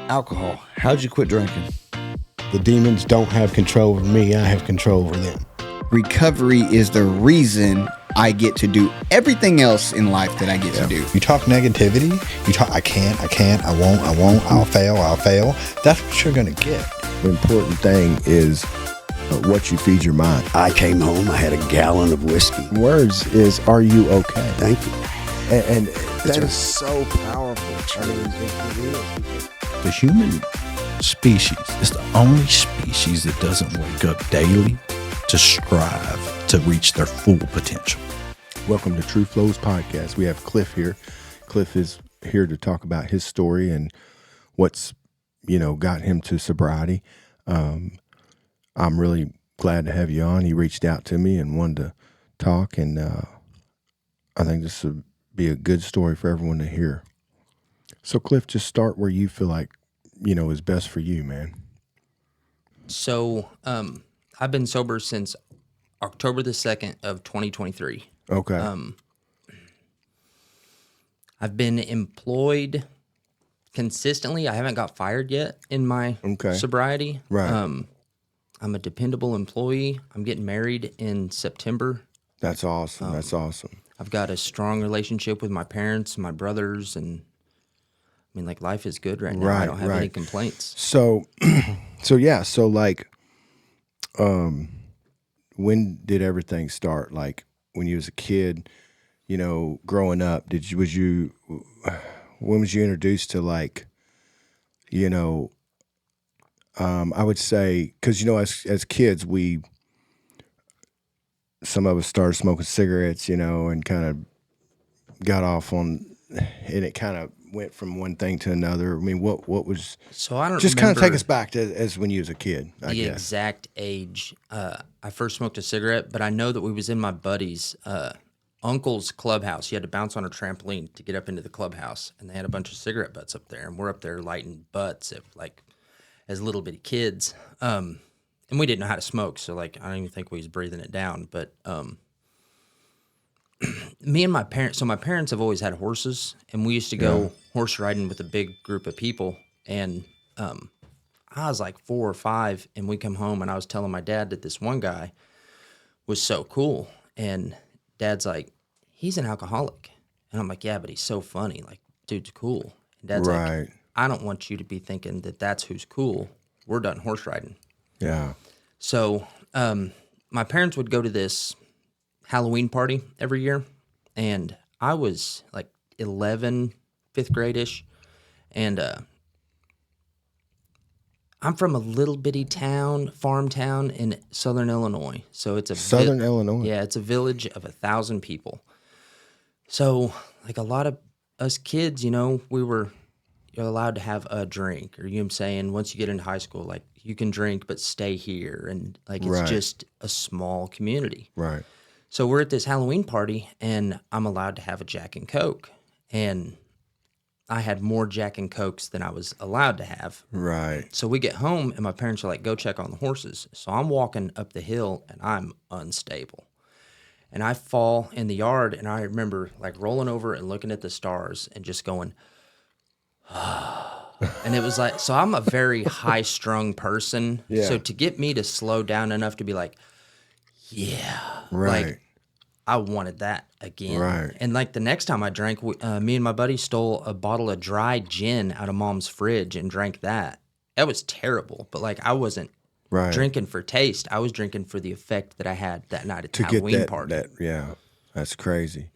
Alcohol. How'd you quit drinking? The demons don't have control over me. I have control over them. Recovery is the reason I get to do everything else in life that I get to do. You talk negativity. You talk, I can't, I won't, I'll fail. That's what you're going to get. The important thing is what you feed your mind. I came home, I had a gallon of whiskey. Words is, are you okay? Thank you. And that is so powerful. I mean, it is. The human species is the only species that doesn't wake up daily to strive to reach their full potential. Welcome to Tru Flows Podcast. We have Cliff here. Cliff is here to talk about his story and what's, got him to sobriety. I'm really glad to have you on. He reached out to me and wanted to talk, and I think this would be a good story for everyone to hear. So, Cliff, just start where you feel like, is best for you, man. So, I've been sober since October the 2nd of 2023. Okay. I've been employed consistently. I haven't got fired yet in my sobriety. Right. I'm a dependable employee. I'm getting married in September. That's awesome. That's awesome. I've got a strong relationship with my parents, my brothers, and life is good right now. I don't have any complaints. So, when did everything start? Like when you was a kid, growing up, when was you introduced to I would say, cause as kids, some of us started smoking cigarettes, and kind of got off on, and it kind of went from one thing to another. I mean, what was? So I don't just kind of take us back to as when you was a kid. I guess. Exact age. I first smoked a cigarette, but I know that we was in my buddy's uncle's clubhouse. He had to bounce on a trampoline to get up into the clubhouse, and they had a bunch of cigarette butts up there, and we're up there lighting butts as little bitty kids. And we didn't know how to smoke, so I don't even think we was breathing it down. But me and my parents, so my parents have always had horses, and we used to go horse riding with a big group of people. And I was like 4 or 5, and we come home, and I was telling my dad that this one guy was so cool. And Dad's like, he's an alcoholic. And I'm like, yeah, but he's so funny. Like, dude's cool. And Dad's like, I don't want you to be thinking that that's who's cool. We're done horse riding. Yeah. So my parents would go to this Halloween party every year, and I was like 11, 5th grade-ish, and I'm from a little bitty farm town in southern Illinois. So it's Illinois? Yeah, it's a village of 1,000 people. So a lot of us kids, you're allowed to have a drink, or I'm saying, once you get into high school, you can drink but stay here, and it's just a small community. Right. So we're at this Halloween party, and I'm allowed to have a Jack and Coke, and I had more Jack and Cokes than I was allowed to have. Right. So we get home, and my parents are like, go check on the horses. So I'm walking up the hill, and I'm unstable. And I fall in the yard, and I remember rolling over and looking at the stars and just going, and it was so I'm a very high-strung person. Yeah. So to get me to slow down enough to be like, yeah. Right. I wanted that again. Right. And the next time I drank, me and my buddy stole a bottle of dry gin out of Mom's fridge and drank that. That was terrible. But I wasn't drinking for taste. I was drinking for the effect that I had that night at the Halloween party. That's crazy.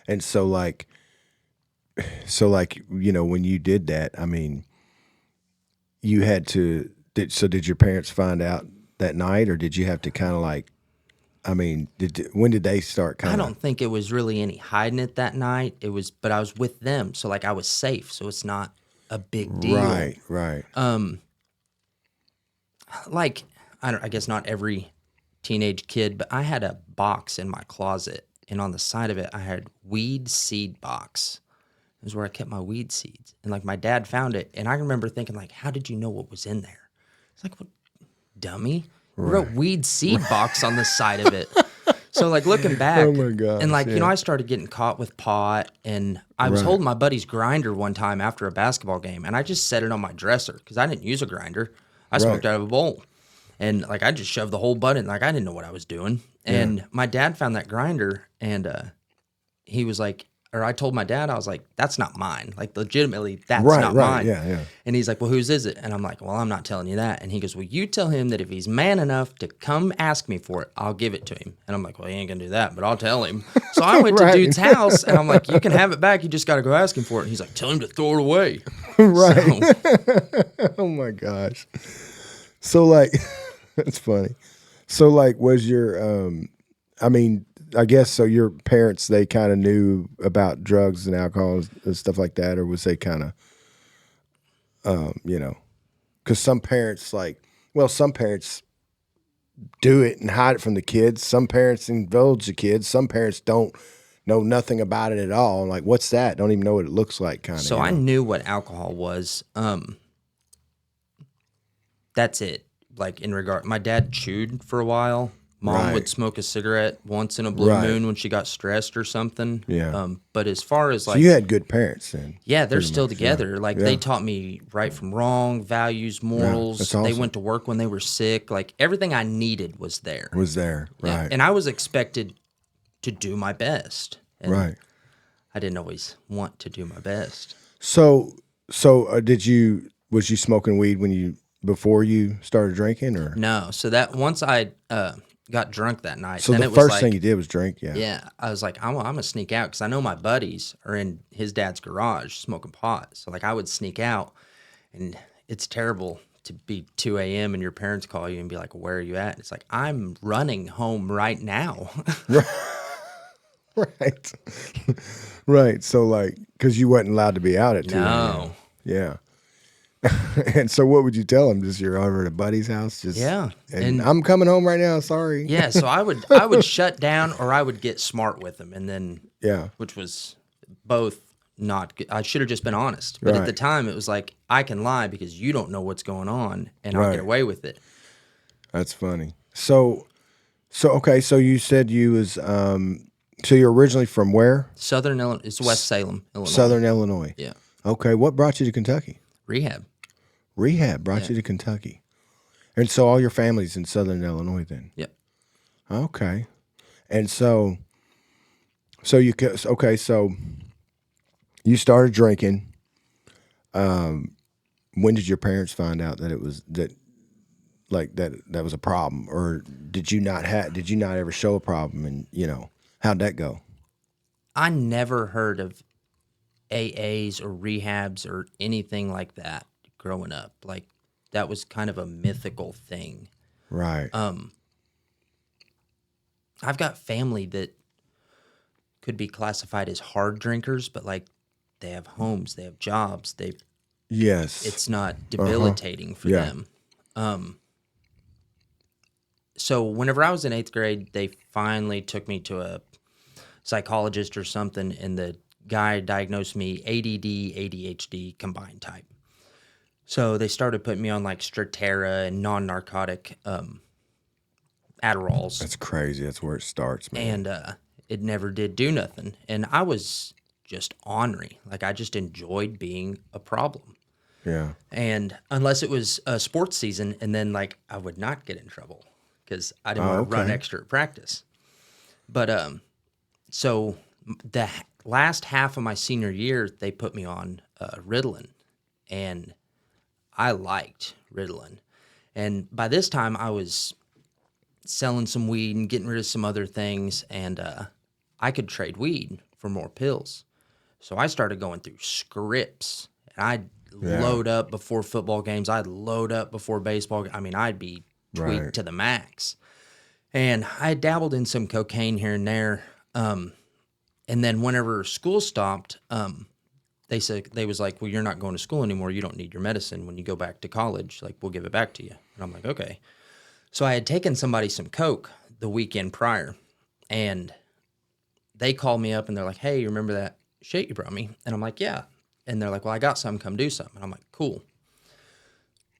And so when you did that, I mean, you had to, did your parents find out that night, or did you have to kind of when did they start kind of? I don't think it was really any hiding it that night. But I was with them, so I was safe, so it's not a big deal. Right. I guess not every teenage kid, but I had a box in my closet, and on the side of it, I had weed seed box. It was where I kept my weed seeds, and my dad found it, and I remember thinking how did you know what was in there? It's what, dummy? You wrote weed seed box on the side of it. So like looking back, Oh my gosh, and like, yeah. you know, I started getting caught with pot, and I was Right. holding my buddy's grinder one time after a basketball game, and I just set it on my dresser because I didn't use a grinder. I smoked Right. out of a bowl. And like I just shoved the whole butt in, like I didn't know what I was doing. And my dad found that grinder, and he was like, or I told my dad, I was like, that's not mine. Like legitimately, that's Right, not right, mine. yeah. And he's like, well, whose is it? And I'm like, well, I'm not telling you that. And he goes, well, you tell him that if he's man enough to come ask me for it, I'll give it to him. And I'm like, well, he ain't gonna do that, but I'll tell him. So I went Right. to dude's house, and I'm like, you can have it back. You just got to go ask him for it. And he's like, tell him to throw it away. Right. So, Oh my gosh. So like, that's funny. So like, was your, I mean, I guess so your parents, they kind of knew about drugs and alcohol and stuff like that, or was they kind of, you know, because some parents some parents do it and hide it from the kids. Some parents indulge the kids. Some parents don't know nothing about it at all. Like, what's that? Don't even know what it looks like, kind of. so I knew what alcohol was. That's it. Like in regard, my dad chewed for a while. Mom Right. would smoke a cigarette once in a blue Right. moon when she got stressed or something. Yeah. But as far as So like, you had good parents then. yeah, they're pretty still much, yeah. together. Like Yeah. they taught me right from wrong, values, morals. that's They awesome. went to work when they were sick. Like everything I needed was there. Was there, Yeah. right? And I was expected to do my best. And Right. I didn't always want to do my best. So was you smoking weed before you started drinking, or? No. So that once I got drunk that night, So then the it was first like, thing you did was drink, yeah. yeah, I was like, I'm gonna sneak out because I know my buddies are in his dad's garage smoking pot. So like I would sneak out, and it's terrible to be 2 a.m. and your parents call you and be like, where are you at? It's like, I'm running home right now. Right. Right. So like, because you wasn't allowed to be out at 2 a.m. No. Yeah. And so what would you tell them? Just you're over at a buddy's house? Just Yeah. And And- I'm coming home right now. Sorry. Yeah, so I would shut down, or I would get smart with them, and then Yeah. which was both not good. I should have just been honest, but at Right. the time it was like I can lie because you don't know what's going on, and I'll Right. get away with it. That's funny. So okay. So you said you was so you're originally from where? Southern Illinois, it's West Salem, Illinois. Southern Illinois. Yeah, Okay. What brought you to Kentucky? Rehab. Rehab brought you to Kentucky. And so all your family's in Southern Illinois then? Yep. Okay. And so you started drinking. When did your parents find out that it was that was a problem, or did you not ever show a problem, and how'd that go? I never heard of AAs or rehabs or anything like that growing up. Like that was kind of a mythical thing. Right. I've got family that could be classified as hard drinkers, but like they have homes, they have jobs, Yes. it's not debilitating for Yeah. them. So whenever I was in 8th grade, they finally took me to a psychologist or something, and the guy diagnosed me ADD, ADHD combined type. So they started putting me on like Strattera and non-narcotic Adderalls. That's crazy. That's where it starts, man. And it never did do nothing. And I was just ornery. Like I just enjoyed being a problem. Yeah. And unless it was a sports season, and then like I would not get in trouble because I didn't want to run okay. extra at practice. But so the last half of my senior year, they put me on Ritalin, and I liked Ritalin. And by this time, I was selling some weed and getting rid of some other things, and I could trade weed for more pills. So I started going through scripts, and I'd load up before football games. I'd load up before baseball. I mean, I'd be tweaked Right. to the max. And I dabbled in some cocaine here and there. And then whenever school stopped, they was like, well, you're not going to school anymore. You don't need your medicine. When you go back to college, like, we'll give it back to you. And I'm like, okay. So I had taken somebody some coke the weekend prior, and they called me up and they're like, hey, you remember that shit you brought me? And I'm like, yeah. And they're like, well, I got some, come do something. And I'm like, cool.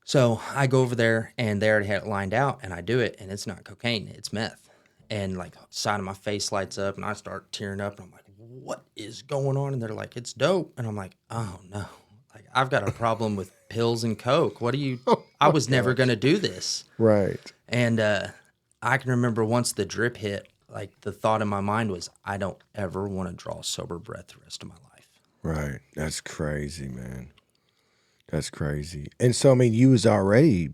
So I go over there, and they already had it lined out, and I do it, and it's not cocaine, it's meth. and like side of my face lights up and I start tearing up and I'm like, what is going on? And they're like, it's dope. And I'm like, oh no, like I've got a problem with pills and Coke. What do you, I was never going to do this. Right. And I can remember once the drip hit, like the thought in my mind was, I don't ever want to draw sober breath the rest of my life. Right. That's crazy, man. That's crazy. And so, I mean, you was already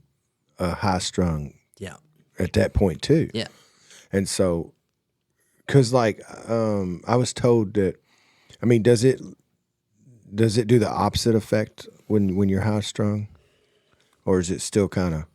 high strung Yeah. at that point too. Yeah. And so, cause like, I was told that, I mean, does it do the opposite effect when you're high strung, or is it still kind of?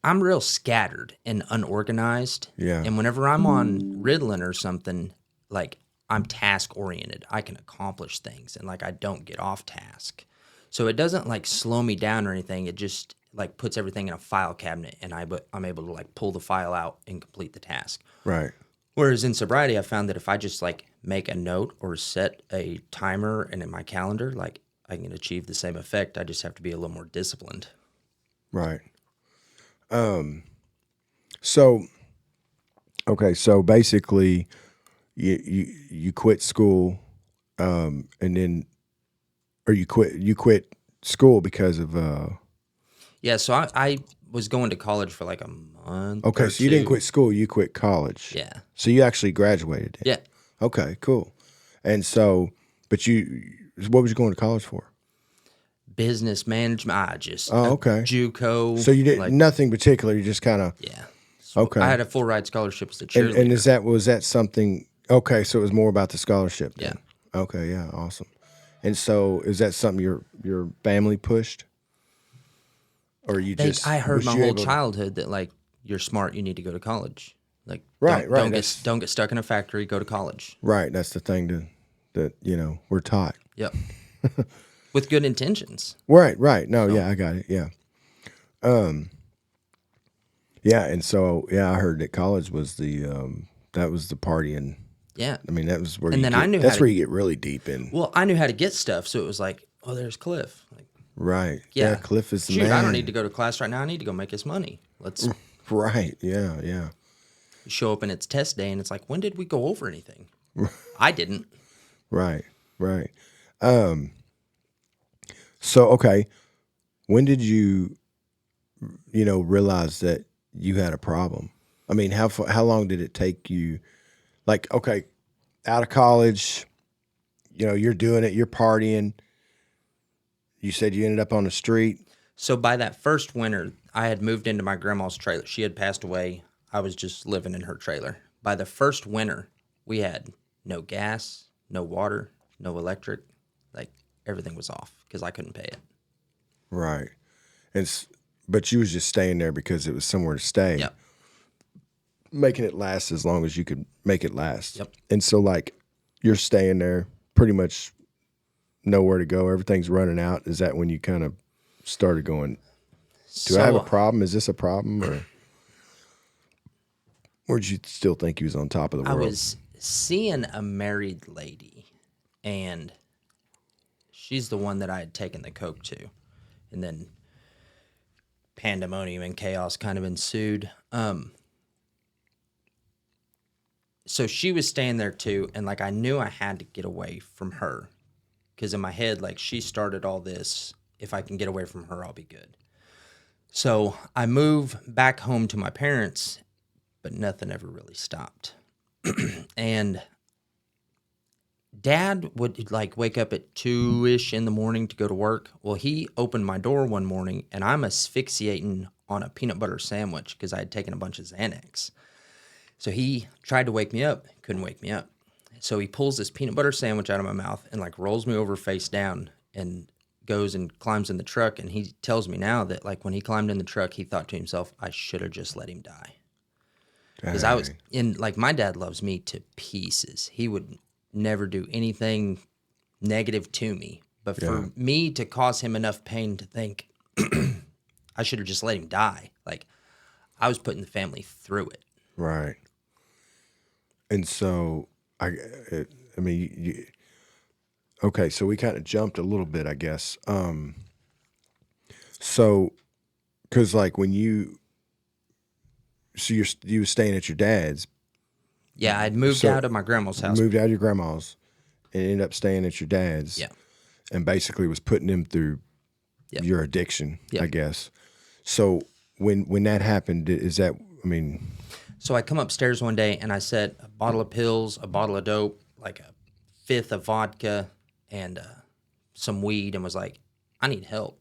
I'm real scattered and unorganized. Yeah. And whenever I'm on Ritalin or something, like I'm task oriented. I can accomplish things and like I don't get off task. So it doesn't like slow me down or anything. It just like puts everything in a file cabinet and I'm able to like pull the file out and complete the task. Right. Whereas in sobriety, I found that if I just like make a note or set a timer and in my calendar, like I can achieve the same effect. I just have to be a little more disciplined. Right. So, okay. So basically you quit school, and then, or you quit school because of, Yeah. So I was going to college for like a month. okay. or So you didn't two. quit school, you quit college. Yeah. So you actually graduated. Yeah. Okay, cool. And so, but what was you going to college for? Business management. I just okay. JUCO. So you did like, nothing particular. You just kind of, yeah. So okay. I had a full ride scholarship as a cheerleader. and was that something? Okay, so it was more about the scholarship. Then. Yeah. Okay. Yeah. Awesome. And so, is that something your family pushed, or you just? I heard was my you whole able to- childhood that like you're smart, you need to go to college. Like Right, don't, right, Don't that's- don't get stuck in a factory. Go to college. Right. That's the thing that we're taught. Yep. With good intentions. Right. Right. No. Yeah. I got it. Yeah. Yeah. And so I heard that college was that was the partying. Yeah. I mean, that was where And you then get, I knew how that's to- where you get really deep in. Well, I knew how to get stuff, so it was like, oh, there's Cliff. Like, Right. yeah, Cliff is the shoot, man. I don't need to go to class right now. I need to go make us money. Let's Right. Yeah. Yeah. show up and it's test day, and it's like, when did we go over anything? I didn't. Right. Right. So okay, when did you realize that you had a problem? I mean, how long did it take you? Like, okay, out of college, you're doing it, you're partying. You said you ended up on the street. So by that first winter, I had moved into my grandma's trailer. She had passed away. I was just living in her trailer. By the first winter, we had no gas, no water, no electric. Like everything was off because I couldn't pay it. Right. But you was just staying there because it was somewhere to stay. Yep. Making it last as long as you could make it last. Yep. And so like you're staying there, pretty much nowhere to go. Everything's running out. Is that when you kind of started going, do I have a problem? Is this a problem? Or did you still think he was on top of the I world? was seeing a married lady, and she's the one that I had taken the coke to. And then pandemonium and chaos kind of ensued. So she was staying there too, and like I knew I had to get away from her, because in my head, like she started all this. If I can get away from her, I'll be good. So I move back home to my parents, but nothing ever really stopped. And Dad would like wake up at 2-ish in the morning to go to work. Well, he opened my door one morning and I'm asphyxiating on a peanut butter sandwich because I had taken a bunch of Xanax. So he tried to wake me up, couldn't wake me up. So he pulls this peanut butter sandwich out of my mouth and like rolls me over face down and goes and climbs in the truck. And he tells me now that like when he climbed in the truck, he thought to himself, I should have just let him die. Because I was in, like, my dad loves me to pieces. He would never do anything negative to me. But for me to cause him enough pain to think I should have just let him die, like, I was putting the family through it. Right. And so, okay, so we kind of jumped a little bit, I guess. So, because like when you you were staying at your dad's. Yeah, I'd moved out of my grandma's house. Moved out of your grandma's, and ended up staying at your dad's. Yeah. And basically was putting him through your addiction, I guess. So when that happened, is that, I mean... So I come upstairs one day and I said a bottle of pills, a bottle of dope, like a fifth of vodka, and some weed, and was like, I need help.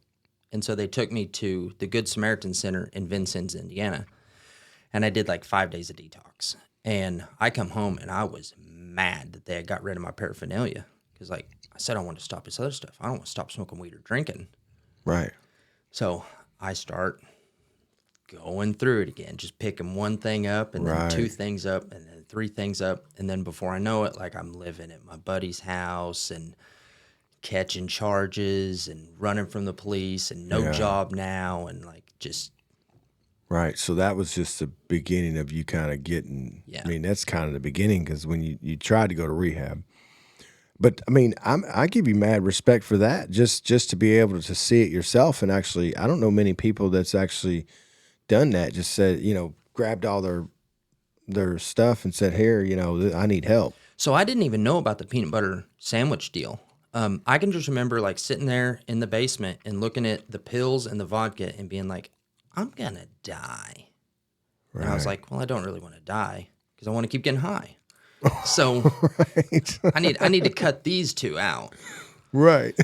And so they took me to the Good Samaritan Center in Vincennes, Indiana. And I did like 5 days of detox. And I come home and I was mad that they had got rid of my paraphernalia. Because like I said, I want to stop this other stuff. I don't want to stop smoking weed or drinking. Right. So I start going through it again, just picking one thing up and then two things up and then three things up. And then before I know it, like I'm living at my buddy's house and catching charges and running from the police and no job now and like just. Right. So that was just the beginning of you kind of getting, I mean, that's kind of the beginning because when you tried to go to rehab. But I mean, I give you mad respect for that, just to be able to see it yourself. And actually, I don't know many people that's actually done that, just said, grabbed all their stuff and said, here, I need help. So I didn't even know about the peanut butter sandwich deal. I can just remember like sitting there in the basement and looking at the pills and the vodka and being like, I'm going to die. Right. And I was like, well, I don't really want to die because I want to keep getting high. So I need to cut these two out. Right.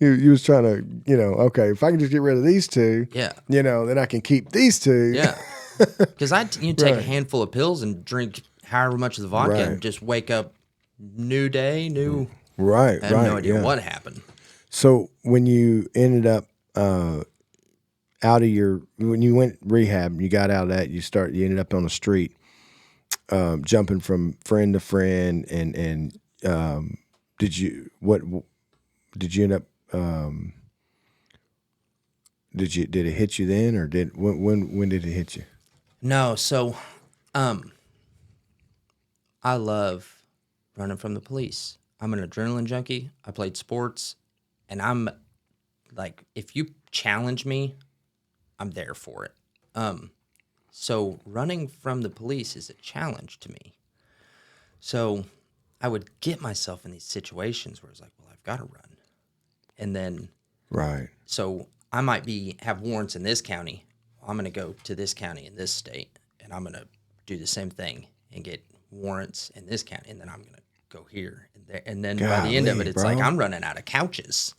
you was trying to, okay, if I can just get rid of these two, then I can keep these two. Yeah. Because take a handful of pills and drink however much of the vodka and just wake up new day, new. Right. I have no idea what happened. So when you ended up out of when you went rehab, you got out of that, you ended up on the street, jumping from friend to friend, and did you end up? Did it hit you then, or when did it hit you? No, so, I love running from the police. I'm an adrenaline junkie. I played sports, and I'm like, if you challenge me, I'm there for it. So running from the police is a challenge to me. So I would get myself in these situations where it's like, well, I've got to run. And then, so I might have warrants in this county. I'm going to go to this county in this state, and I'm going to do the same thing and get warrants in this county, and then I'm going to go here and there. And then by the end of it, it's like I'm running out of couches.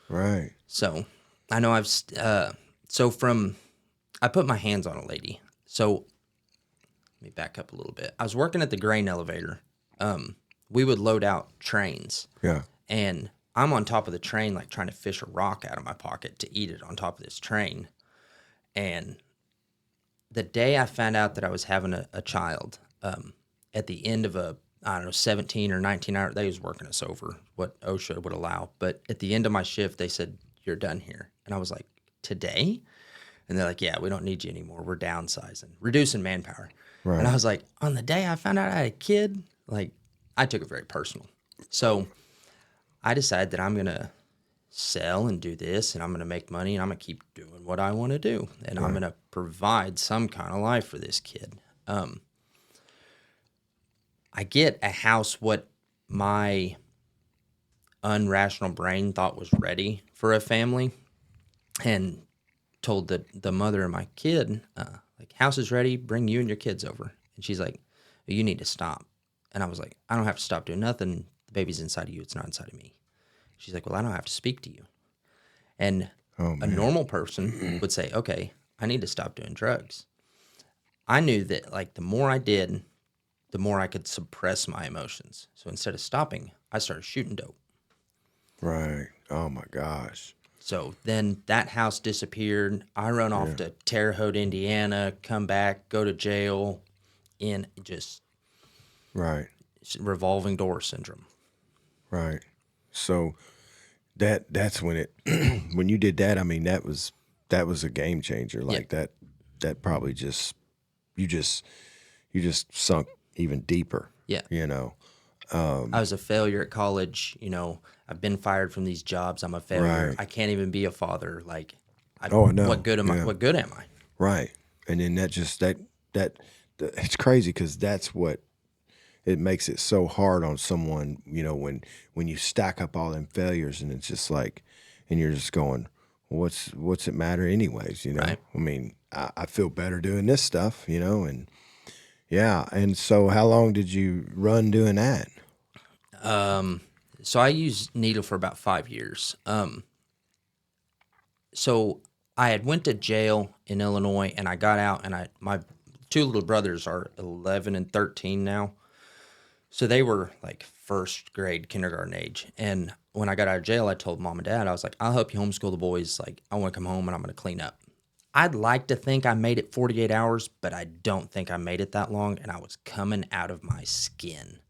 Right. So I know I put my hands on a lady. So let me back up a little bit. I was working at the grain elevator. We would load out trains. Yeah. And I'm on top of the train, like trying to fish a rock out of my pocket to eat it on top of this train. And the day I found out that I was having a child, at the end of 17 or 19 hour, they was working us over what OSHA would allow. But at the end of my shift, they said, you're done here. And I was like, today? And they're like, yeah, we don't need you anymore. We're downsizing, reducing manpower. Right. And I was like, on the day I found out I had a kid, like, I took it very personal. So I decided that I'm going to sell and do this, and I'm going to make money, and I'm going to keep doing what I want to do. And I'm going to provide some kind of life for this kid. I get a house what my unrational brain thought was ready for a family, and told the mother of my kid, like, house is ready, bring you and your kids over. And she's like, you need to stop. And I was like, I don't have to stop doing nothing. The baby's inside of you. It's not inside of me. She's like, well, I don't have to speak to you. And a normal person would say, okay, I need to stop doing drugs. I knew that, like, the more I did, the more I could suppress my emotions. So instead of stopping, I started shooting dope. Right. Oh, my gosh. So then that house disappeared. I run off to Terre Haute, Indiana, come back, go to jail, in just revolving door syndrome. Right. So that's when it when you did that, I mean, that was a game changer. Like that probably just you just sunk even deeper. Yeah. I was a failure at college. I've been fired from these jobs. I'm a failure. Right. I can't even be a father. Like, no. What good am I? Right. And then that just that it's crazy because that's what it makes it so hard on someone, you know, when you stack up all them failures and it's just like, and you're just going, well, what's it matter anyways, you know? Right. I mean, I feel better doing this stuff, you know, and yeah. And so how long did you run doing that? So I used needle for about 5 years. So I had went to jail in Illinois and I got out and my two little brothers are 11 and 13 now. So they were like first grade, kindergarten age. And when I got out of jail, I told mom and dad, I was like, I'll help you homeschool the boys. Like, I want to come home and I'm going to clean up. I'd like to think I made it 48 hours, but I don't think I made it that long. And I was coming out of my skin.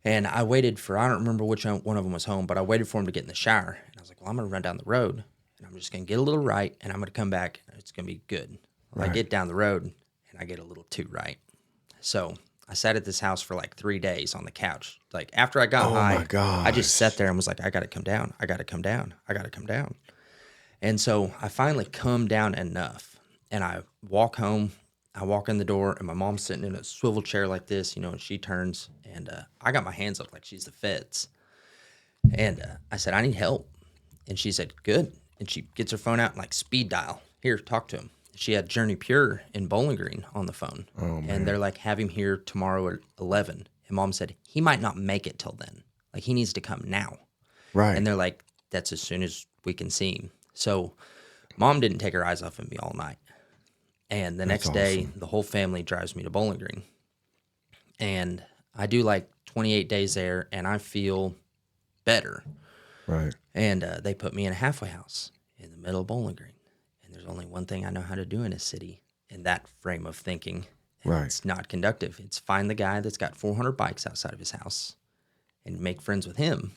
And I waited for, I don't remember which one of them was home, but I waited for him to get in the shower. And I was like, well, I'm going to run down the road and I'm just going to get a little right and I'm going to come back and it's going to be good. Well, I get down the road and I get a little too right. So I sat at this house for like 3 days on the couch. Like after I got high, my gosh. I just sat there and was like, I got to come down. I got to come down. I got to come down. And so I finally come down enough and I walk home. I walk in the door and my mom's sitting in a swivel chair like this, you know, and she turns and I got my hands up like she's the feds. And I said, I need help. And she said, good. And she gets her phone out and like speed dial. Here, talk to him. She had Journey Pure in Bowling Green on the phone. Oh, man. And they're like, have him here tomorrow at 11. And mom said, he might not make it till then. Like, he needs to come now. Right. And they're like, that's as soon as we can see him. So mom didn't take her eyes off of me all night. And the next day, the whole family drives me to Bowling Green. And I do like 28 days there, and I feel better. Right. And they put me in a halfway house in the middle of Bowling Green. There's only one thing I know how to do in a city in that frame of thinking. Right. It's not conductive. It's find the guy that's got 400 bikes outside of his house and make friends with him.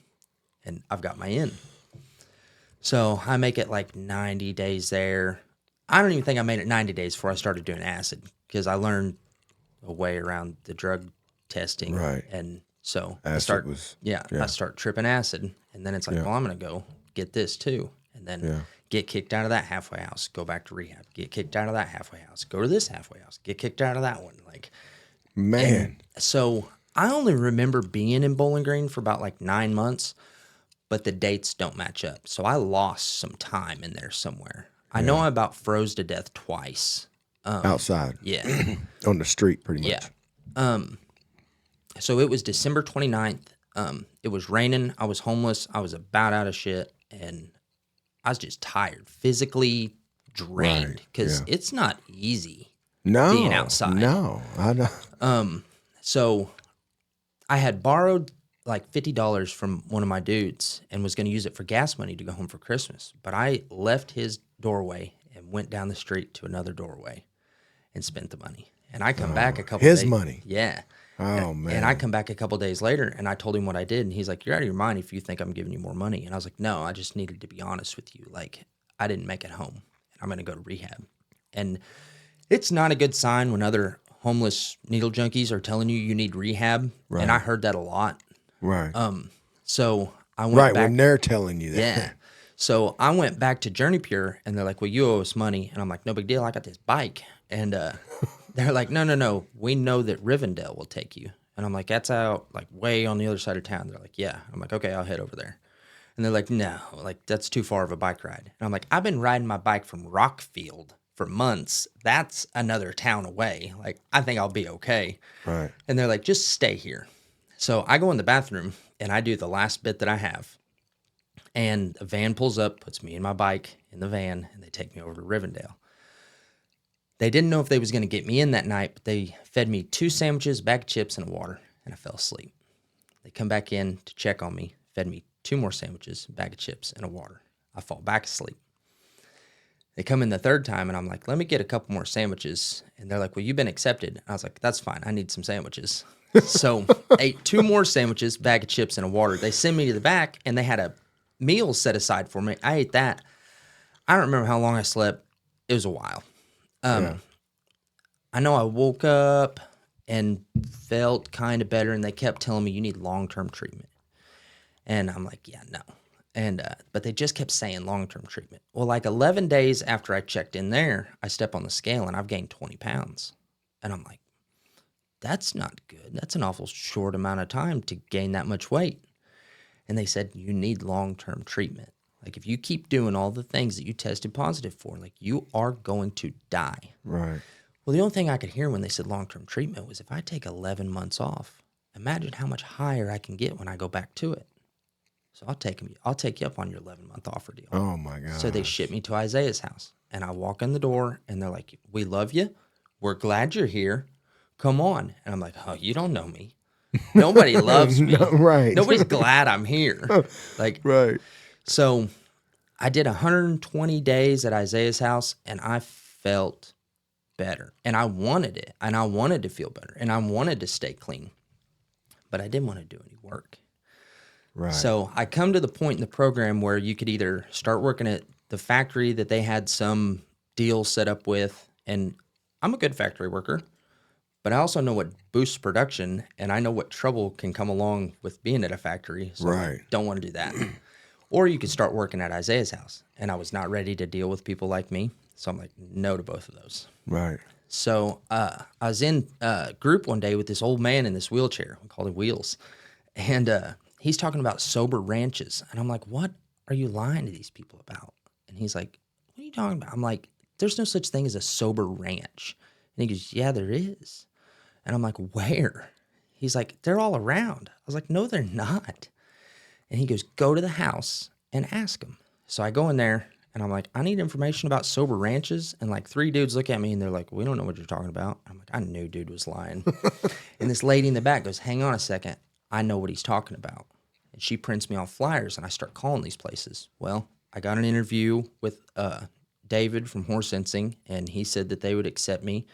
And I've got my in. So I make it like 90 days there. I don't even think I made it 90 days before I started doing acid because I learned a way around the drug testing. Right. And so acid I start, yeah. I start tripping acid. And then it's like, well, I'm going to go get this too. And then get kicked out of that halfway house, go back to rehab, get kicked out of that halfway house, go to this halfway house, get kicked out of that one. Like, man. So I only remember being in Bowling Green for about like 9 months, but the dates don't match up. So I lost some time in there somewhere. I know I about froze to death twice. Outside. Yeah. On the street, pretty much. Yeah. So it was December 29th. It was raining. I was homeless. I was about out of shit. And I was just tired, physically drained, because it's not easy being outside. No, I know. So I had borrowed like $50 from one of my dudes and was going to use it for gas money to go home for Christmas. But I left his doorway and went down the street to another doorway and spent the money. And I come back a couple days. His money? Yeah. Oh, man. And I come back a couple days later, and I told him what I did, and he's like, you're out of your mind if you think I'm giving you more money. And I was like, no, I just needed to be honest with you. Like, I didn't make it home, and I'm going to go to rehab. And it's not a good sign when other homeless needle junkies are telling you need rehab, and I heard that a lot. Right. So I went back. When they're telling you that. Yeah. So I went back to Journey Pure, and they're like, well, you owe us money. And I'm like, no big deal. I got this bike. And they're like, no. We know that Rivendell will take you. And I'm like, that's out like way on the other side of town. They're like, yeah. I'm like, okay, I'll head over there. And they're like, no, like that's too far of a bike ride. And I'm like, I've been riding my bike from Rockfield for months. That's another town away. Like, I think I'll be okay. Right. And they're like, just stay here. So I go in the bathroom and I do the last bit that I have. And a van pulls up, puts me and my bike in the van, and they take me over to Rivendell. They didn't know if they was going to get me in that night, but they fed me 2 sandwiches, bag of chips, and a water, and I fell asleep. They come back in to check on me, fed me 2 more sandwiches, bag of chips, and a water. I fall back asleep. They come in the third time, and I'm like, let me get a couple more sandwiches. And they're like, well, you've been accepted. I was like, that's fine. I need some sandwiches. So ate 2 more sandwiches, bag of chips, and a water. They send me to the back, and they had a meal set aside for me. I ate that. I don't remember how long I slept. It was a while. I know I woke up and felt kind of better, and they kept telling me you need long-term treatment. And I'm like, yeah, no. And but they just kept saying long-term treatment. Well, like 11 days after I checked in there, I step on the scale and I've gained 20 pounds. And I'm like, that's not good. That's an awful short amount of time to gain that much weight. And they said, you need long-term treatment. Like if you keep doing all the things that you tested positive for, like you are going to die. Right. Well, the only thing I could hear when they said long-term treatment was if I take 11 months off, imagine how much higher I can get when I go back to it. So I'll take you up on your 11-month offer deal. Oh my God. So they ship me to Isaiah's house, and I walk in the door, and they're like, "We love you. We're glad you're here. Come on." And I'm like, "Oh, you don't know me. Nobody loves me. No, right. Nobody's glad I'm here." Like, Right. so I did 120 days at Isaiah's house, and I felt better, and I wanted it, and I wanted to feel better, and I wanted to stay clean, but I didn't want to do any work. Right. So I come to the point in the program where you could either start working at the factory that they had some deal set up with, and I'm a good factory worker, but I also know what boosts production, and I know what trouble can come along with being at a factory. So I Right. don't want to do that. Or you could start working at Isaiah's house, and I was not ready to deal with people like me, so I'm like, no to both of those. Right. So I was in a group one day with this old man in this wheelchair. We called him Wheels. And he's talking about sober ranches. And I'm like, what are you lying to these people about? And he's like, what are you talking about? I'm like, there's no such thing as a sober ranch. And he goes, yeah, there is. And I'm like, where? He's like, they're all around. I was like, no, they're not. And he goes, go to the house and ask them. So I go in there. And I'm like, I need information about sober ranches. And like 3 dudes look at me and they're like, we don't know what you're talking about. I'm like, I knew dude was lying. And this lady in the back goes, hang on a second. I know what he's talking about. And she prints me off flyers and I start calling these places. Well, I got an interview with David from Horse Sensing, and he said that they would accept me.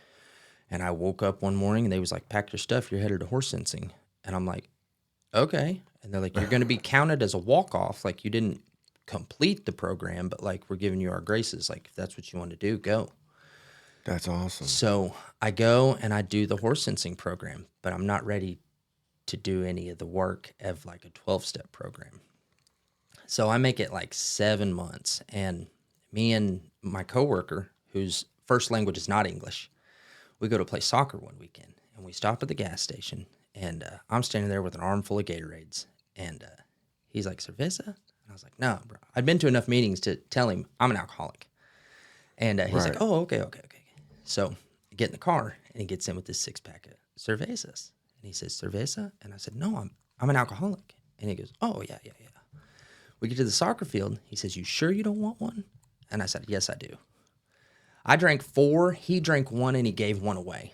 And I woke up one morning and they was like, pack your stuff, you're headed to Horse Sensing. And I'm like, okay. And they're like, you're going to be counted as a walk-off. Like you didn't complete the program, but like we're giving you our graces. Like if that's what you want to do, go. That's awesome. So I go and I do the horse sensing program, but I'm not ready to do any of the work of like a 12-step program. So I make it like 7 months, and me and my coworker, whose first language is not English, we go to play soccer one weekend, and we stop at the gas station, and I'm standing there with an armful of Gatorades, and he's like, cerveza? I was like, no, bro. I'd been to enough meetings to tell him I'm an alcoholic. And he's like, oh, okay. So I get in the car, and he gets in with this 6-pack of cervezas. And he says, cerveza? And I said, no, I'm an alcoholic. And he goes, oh, yeah. We get to the soccer field. He says, you sure you don't want one? And I said, yes, I do. I drank 4. He drank 1, and he gave 1 away.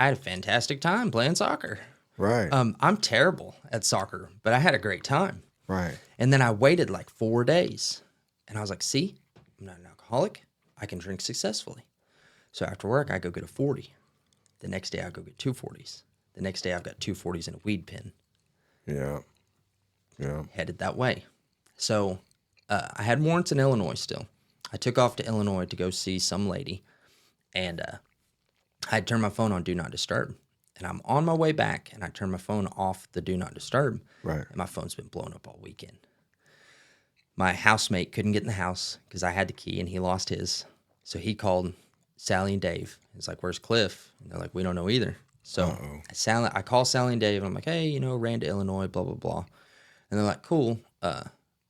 I had a fantastic time playing soccer. Right. I'm terrible at soccer, but I had a great time. Right. And then I waited like 4 days, and I was like, see, I'm not an alcoholic. I can drink successfully. So after work, I go get a 40. The next day, I go get 2 40s. The next day, I've got 2 40s and a weed pen. Yeah. Headed that way. So I had warrants in Illinois still. I took off to Illinois to go see some lady, and I had turned my phone on Do Not Disturb. And I'm on my way back, and I turned my phone off the Do Not Disturb. Right. And my phone's been blown up all weekend. My housemate couldn't get in the house because I had the key, and he lost his. So he called Sally and Dave. He's like, where's Cliff? And they're like, we don't know either. So I call Sally and Dave, and I'm like, hey, ran to Illinois, blah, blah, blah. And they're like, cool,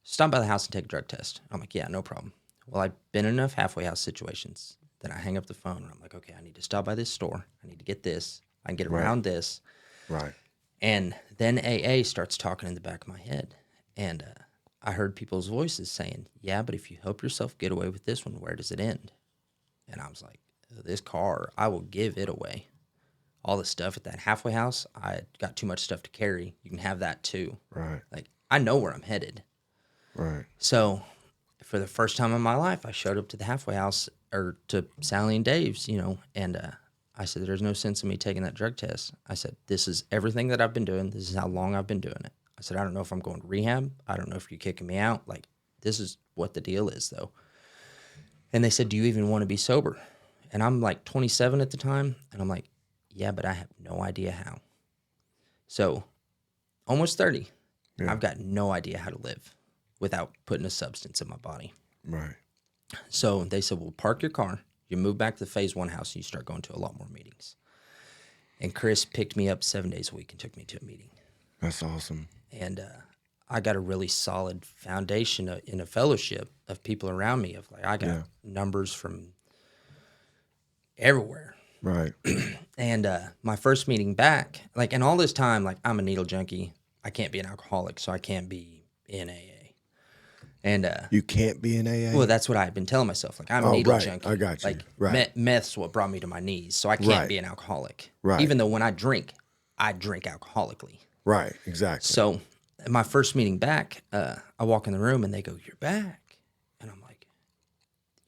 stop by the house and take a drug test. I'm like, yeah, no problem. Well, I've been in enough halfway house situations that I hang up the phone, and I'm like, okay, I need to stop by this store. I need to get this. I can get around this. Right. And then AA starts talking in the back of my head. And I heard people's voices saying, yeah, but if you help yourself get away with this one, where does it end? And I was like, this car, I will give it away. All the stuff at that halfway house, I got too much stuff to carry. You can have that too. Right. Like, I know where I'm headed. Right. So for the first time in my life, I showed up to the halfway house, or to Sally and Dave's, and I said, there's no sense in me taking that drug test. I said, this is everything that I've been doing. This is how long I've been doing it. I said, I don't know if I'm going to rehab. I don't know if you're kicking me out. Like, this is what the deal is, though. And they said, do you even want to be sober? And I'm like 27 at the time. And I'm like, yeah, but I have no idea how. So almost 30. Yeah. I've got no idea how to live. without putting a substance in my body. Right. So they said, well, park your car. You move back to the phase 1 house and you start going to a lot more meetings. And Chris picked me up 7 days a week and took me to a meeting. That's awesome. And I got a really solid foundation in a fellowship of people around me. Of like, I got numbers from everywhere. Right. And my first meeting back, like, and all this time, like, I'm a needle junkie. I can't be an alcoholic, so I can't be in AA. And You can't be in AA? well, that's what I've been telling myself. Like, I'm a needle right. junkie. I got you. Like, Right. meth's what brought me to my knees, so I can't Right. be an alcoholic. Right. Even though when I drink alcoholically. Right. Exactly. So my first meeting back, I walk in the room and they go, "You're back." And I'm like,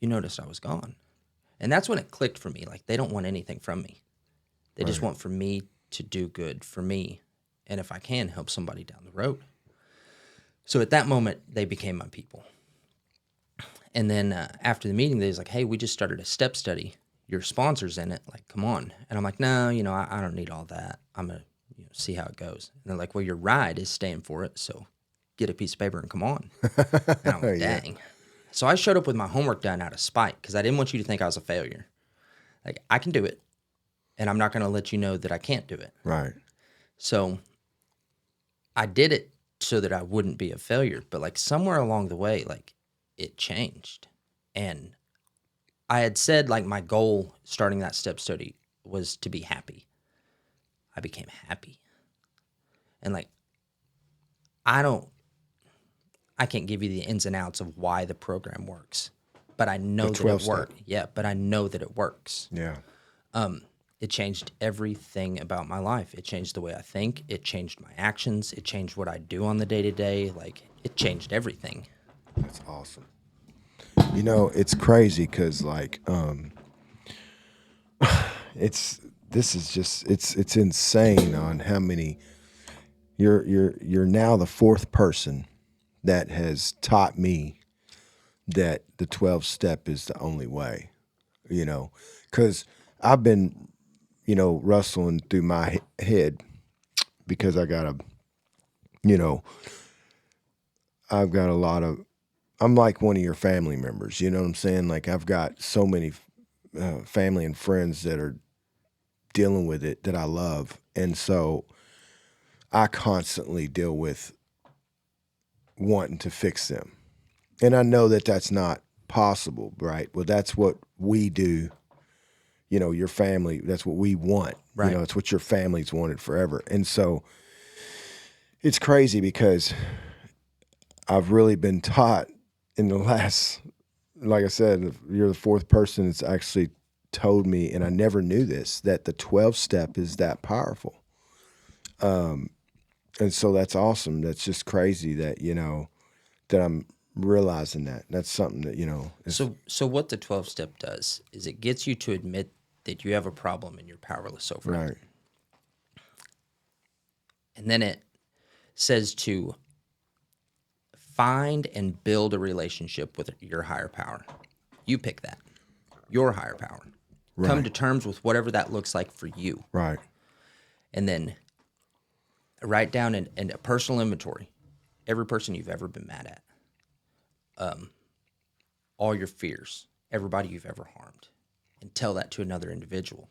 "You noticed I was gone." And that's when it clicked for me. Like, they don't want anything from me. They just want for me to do good for me. And if I can, help somebody down the road. So at that moment, they became my people. And then after the meeting, they was like, "Hey, we just started a step study. Your sponsor's in it. Like, come on." And I'm like, "No, I don't need all that. I'm going to see how it goes." And they're like, "Well, your ride is staying for it. So get a piece of paper and come on." And I'm like, dang. So I showed up with my homework done out of spite because I didn't want you to think I was a failure. Like, I can do it, and I'm not going to let you know that I can't do it. Right. So I did it so that I wouldn't be a failure. But, like, somewhere along the way, like, it changed. And I had said, like, my goal starting that step study was to be happy. I became happy. And, like, I can't give you the ins and outs of why the program works, but I know that it works. Yeah, but I know that it works. Yeah. It changed everything about my life. It changed the way I think. It changed my actions. It changed what I do on the day-to-day. Like, it changed everything. That's awesome. It's crazy because, like, it's insane on how many. You're now the 4th person that has taught me that the 12 step is the only way. Because I've been, rustling through my head because I've got a lot of. I'm like one of your family members, you know what I'm saying? Like, I've got so many family and friends that are dealing with it that I love. And so I constantly deal with wanting to fix them. And I know that that's not possible, right? Well, that's what we do. Your family, that's what we want. Right. It's what your family's wanted forever. And so it's crazy because I've really been taught in the last, like I said, you're the 4th person that's actually told me, and I never knew this, that the 12 step is that powerful. And so that's awesome. That's just crazy that, that I'm realizing that. That's something that, is, So what the 12 step does is it gets you to admit that you have a problem and you're powerless over it. right. And then it says to find and build a relationship with your higher power. You pick that. Your higher power. Right. Come to terms with whatever that looks like for you. Right. And then write down in a personal inventory every person you've ever been mad at. All your fears. Everybody you've ever harmed. And tell that to another individual.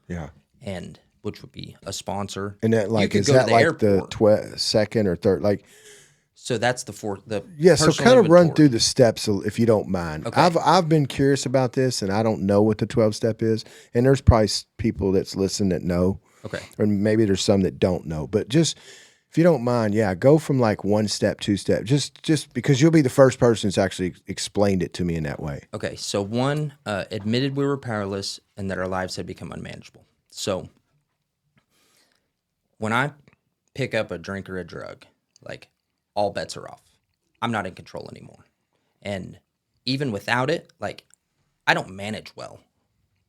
Yeah. And which would be a sponsor. And that, like, you is could go that to the like airport. the second or third? Like, So that's the fourth. yeah. So personal kind of run inventory. through the steps if you don't mind. Okay. I've been curious about this, and I don't know what the 12 step is. And there's probably people that's listening that know. Okay. Or maybe there's some that don't know. But just, if you don't mind, yeah, go from like 1 step, 2 step, just because you'll be the first person that's actually explained it to me in that way. Okay. So 1, admitted we were powerless and that our lives had become unmanageable. So when I pick up a drink or a drug, like, all bets are off. I'm not in control anymore. And even without it, like, I don't manage well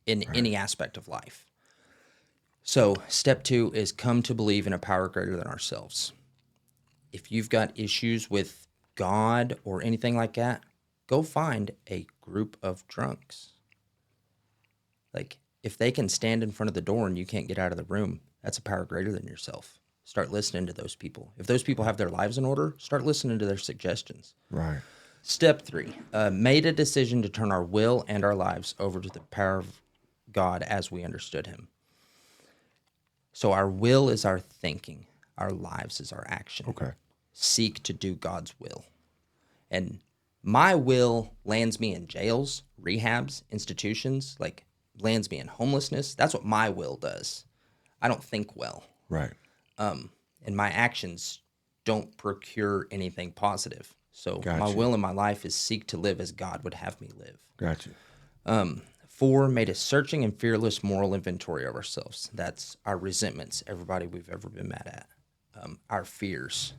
in any aspect of life. So step 2 is come to believe in a power greater than ourselves. If you've got issues with God or anything like that, go find a group of drunks. Like, if they can stand in front of the door and you can't get out of the room, that's a power greater than yourself. start listening to those people. If those people have their lives in order, start listening to their suggestions. Right. Step 3, made a decision to turn our will and our lives over to the power of God as we understood him. So our will is our thinking. Our lives is our action. Okay. Seek to do God's will. And my will lands me in jails, rehabs, institutions, like lands me in homelessness. That's what my will does. I don't think well. Right. And my actions don't procure anything positive. So my Gotcha. will in my life is seek to live as God would have me live. Gotcha. 4, made a searching and fearless moral inventory of ourselves. That's our resentments, everybody we've ever been mad at, our fears,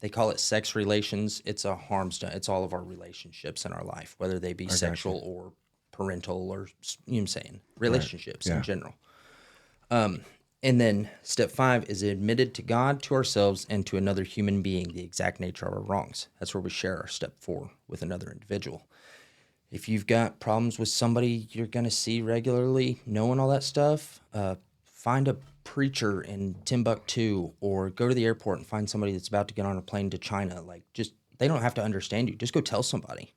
they call it sex relations. It's a harms done. It's all of our relationships in our life, whether they be sexual or parental or, you know what I'm saying, relationships in general. And then step 5 is admitted to God, to ourselves, and to another human being the exact nature of our wrongs. That's where we share our step 4 with another individual. If you've got problems with somebody you're going to see regularly, knowing all that stuff, find a preacher in Timbuktu, or go to the airport and find somebody that's about to get on a plane to China. Like, just, they don't have to understand you. Just go tell somebody.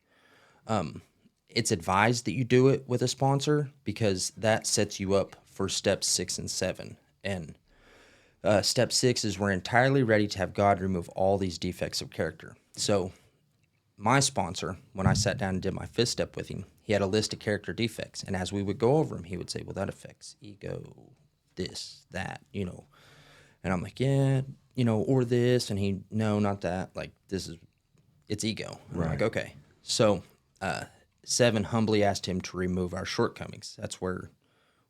It's advised that you do it with a sponsor because that sets you up for steps 6 and 7. And step 6 is we're entirely ready to have God remove all these defects of character. So my sponsor, when I sat down and did my 5th step with him, he had a list of character defects. And as we would go over them, he would say, well, that affects ego, this, that, you know. And I'm like, yeah, you know, or this. And he, no, not that. Like, it's ego. And I'm like, okay. So 7, humbly asked him to remove our shortcomings. That's where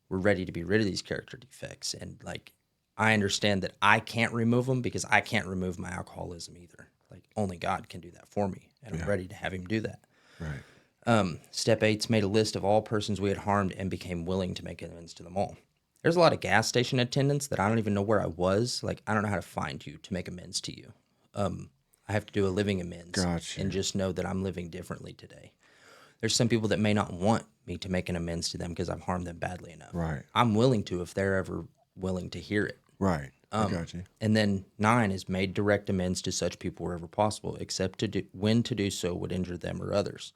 we're ready to be rid of these character defects. And, like, I understand that I can't remove them because I can't remove my alcoholism either. Like, only God can do that for me. And I'm ready to have him do that. Right. Step 8's made a list of all persons we had harmed and became willing to make amends to them all. There's a lot of gas station attendants that I don't even know where I was. Like, I don't know how to find you to make amends to you. I have to do a living amends and just know that I'm living differently today. There's some people that may not want me to make an amends to them because I've harmed them badly enough. Right. I'm willing to if they're ever willing to hear it. Right. I got you. And then 9 is made direct amends to such people wherever possible, except when to do so would injure them or others.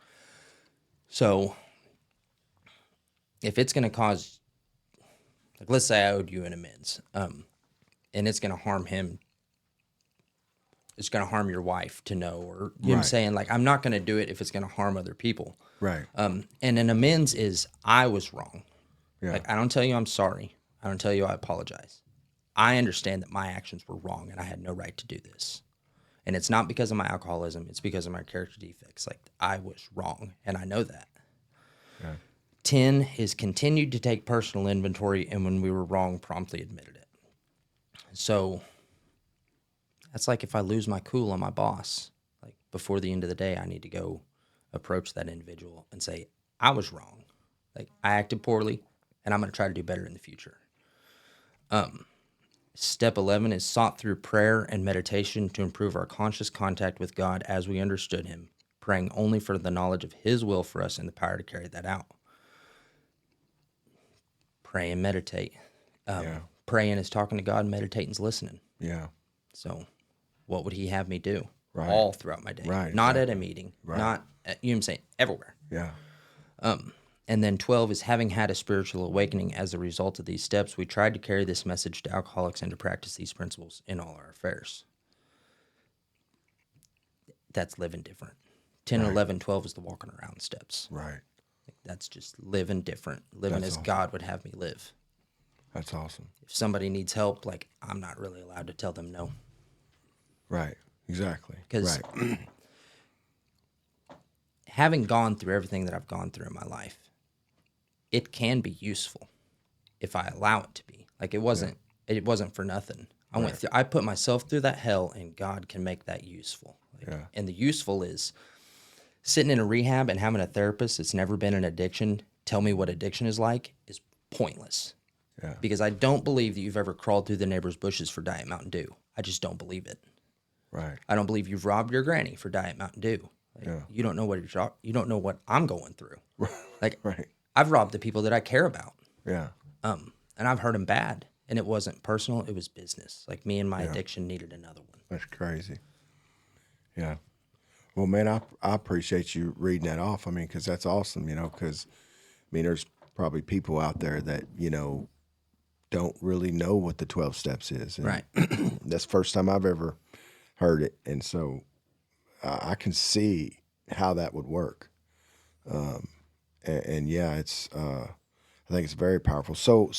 So if it's going to cause, like, let's say I owed you an amends, and it's going to harm him, it's going to harm your wife to know, or you know what I'm saying? Like, I'm not going to do it if it's going to harm other people. Right. And an amends is, I was wrong. Yeah. Like, I don't tell you I'm sorry. I don't tell you I apologize. I understand that my actions were wrong and I had no right to do this. And it's not because of my alcoholism. It's because of my character defects. Like, I was wrong, and I know that. Yeah. 10 is continued to take personal inventory, and when we were wrong, promptly admitted it. So that's like if I lose my cool on my boss, like, before the end of the day, I need to go approach that individual and say, I was wrong. Like, I acted poorly, and I'm going to try to do better in the future. Step 11 is sought through prayer and meditation to improve our conscious contact with God as we understood him, praying only for the knowledge of his will for us and the power to carry that out. Pray and meditate. Praying is talking to God, meditating is listening. Yeah. So what would he have me do? Right. All throughout my day. Right. Not at a meeting. Right. Not at, you know what I'm saying, everywhere. Yeah. And then 12 is having had a spiritual awakening as a result of these steps, we tried to carry this message to alcoholics and to practice these principles in all our affairs. That's living different. 10, 11, 12 is the walking around steps. Right. That's just living different, living That's as awesome. God would have me live. That's awesome. If somebody needs help, like, I'm not really allowed to tell them no. Right. Exactly. Because having gone through everything that I've gone through in my life, it can be useful if I allow it to be. Like, it wasn't for nothing. I put myself through that hell, and God can make that useful. Like, and the useful is sitting in a rehab and having a therapist that's never been in addiction tell me what addiction is like is pointless. Yeah. Because I don't believe that you've ever crawled through the neighbor's bushes for Diet Mountain Dew. I just don't believe it. Right. I don't believe you've robbed your granny for Diet Mountain Dew. Like, you don't know what I'm going through. Like, Right. I've robbed the people that I care about. Yeah. And I've hurt them bad. and it wasn't personal, it was business. Like me and my addiction needed another one. That's crazy. Yeah. Well, man, I appreciate you reading that off. I mean, because that's awesome, because, there's probably people out there that, don't really know what the 12 steps is. And Right. That's the first time I've ever heard it. And so I can see how that would work. And yeah, it's, I think it's very powerful. So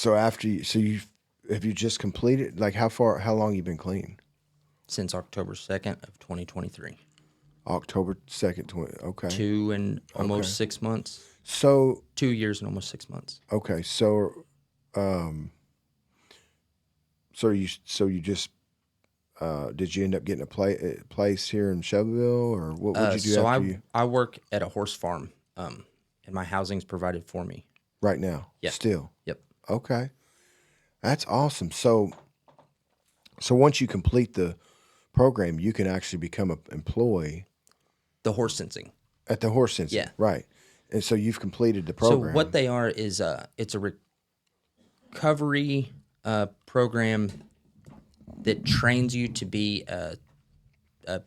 after have you just completed, like how long you been clean? Since October 2nd of 2023. October 2nd, okay. 2 and almost 6 months. So 2 years and almost 6 months. okay, so you just did you end up getting a place here in Shelbyville, or what would you do So after you I work at a horse farm, and my housing's provided for me. right now? Yeah. Still. Yep. Okay. That's awesome. So once you complete the program, you can actually become an employee The horse sensing. at the horse center. Yeah. Right. And so you've completed the program. So what they are is it's a recovery program that trains you to be a